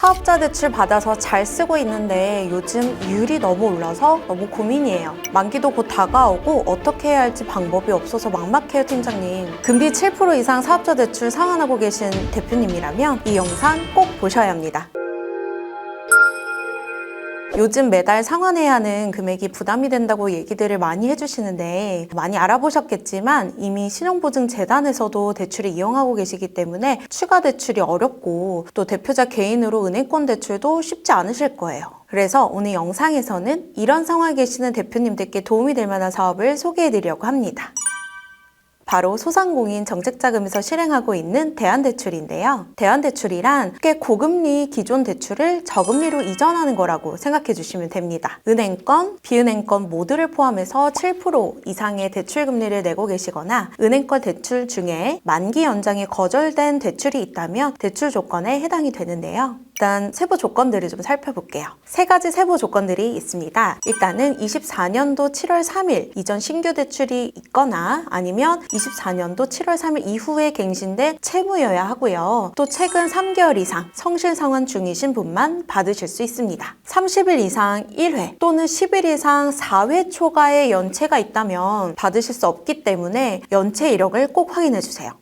사업자 대출 받아서 잘 쓰고 있는데 요즘 이율이 너무 올라서 너무 고민이에요. 만기도 곧 다가오고 어떻게 해야 할지 방법이 없어서 막막해요, 팀장님. 금리 7% 이상 사업자 대출 상환하고 계신 대표님이라면 이 영상 꼭 보셔야 합니다. 요즘 매달 상환해야 하는 금액이 부담이 된다고 얘기들을 많이 해주시는데 많이 알아보셨겠지만 이미 신용보증재단에서도 대출을 이용하고 계시기 때문에 추가 대출이 어렵고 또 대표자 개인으로 은행권 대출도 쉽지 않으실 거예요. 그래서 오늘 영상에서는 이런 상황에 계시는 대표님들께 도움이 될 만한 사업을 소개해드리려고 합니다. 바로 소상공인 정책자금에서 실행하고 있는 대안대출인데요. 대안대출이란 꽤 고금리 기존 대출을 저금리로 이전하는 거라고 생각해 주시면 됩니다. 은행권, 비은행권 모두를 포함해서 7% 이상의 대출금리를 내고 계시거나 은행권 대출 중에 만기 연장이 거절된 대출이 있다면 대출 조건에 해당이 되는데요. 일단 세부 조건들을 좀 살펴볼게요. 세 가지 세부 조건들이 있습니다. 일단은 24년도 7월 3일 이전 신규 대출이 있거나 아니면 24년도 7월 3일 이후에 갱신된 채무여야 하고요. 또 최근 3개월 이상 성실 상환 중이신 분만 받으실 수 있습니다. 30일 이상 1회 또는 10일 이상 4회 초과의 연체가 있다면 받으실 수 없기 때문에 연체 이력을 꼭 확인해 주세요.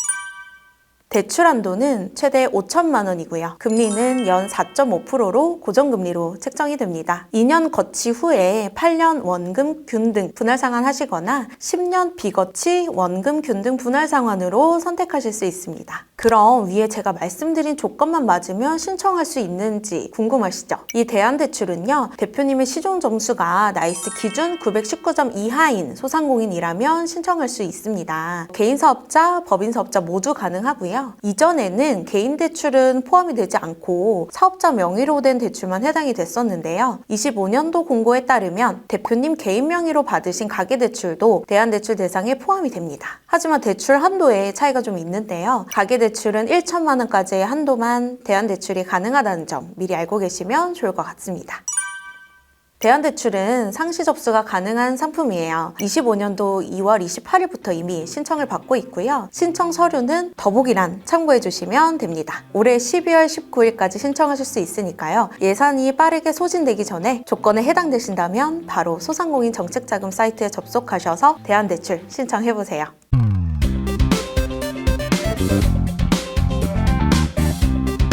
대출 한도는 최대 5천만 원이고요. 금리는 연 4.5%로 고정금리로 책정이 됩니다. 2년 거치 후에 8년 원금 균등 분할 상환하시거나 10년 비거치 원금 균등 분할 상환으로 선택하실 수 있습니다. 그럼 위에 제가 말씀드린 조건만 맞으면 신청할 수 있는지 궁금하시죠? 이 대안대출은요, 대표님의 시종 점수가 나이스 기준 919점 이하인 소상공인이라면 신청할 수 있습니다. 개인사업자, 법인사업자 모두 가능하고요. 이전에는 개인 대출은 포함이 되지 않고 사업자 명의로 된 대출만 해당이 됐었는데요. 25년도 공고에 따르면 대표님 개인 명의로 받으신 가계대출도 대안대출 대상에 포함이 됩니다. 하지만 대출 한도에 차이가 좀 있는데요. 가계대출은 1천만 원까지의 한도만 대안대출이 가능하다는 점 미리 알고 계시면 좋을 것 같습니다. 대안대출은 상시 접수가 가능한 상품이에요. 25년도 2월 28일부터 이미 신청을 받고 있고요. 신청 서류는 더보기란 참고해 주시면 됩니다. 올해 12월 19일까지 신청하실 수 있으니까요. 예산이 빠르게 소진되기 전에 조건에 해당되신다면 바로 소상공인 정책자금 사이트에 접속하셔서 대안대출 신청해 보세요.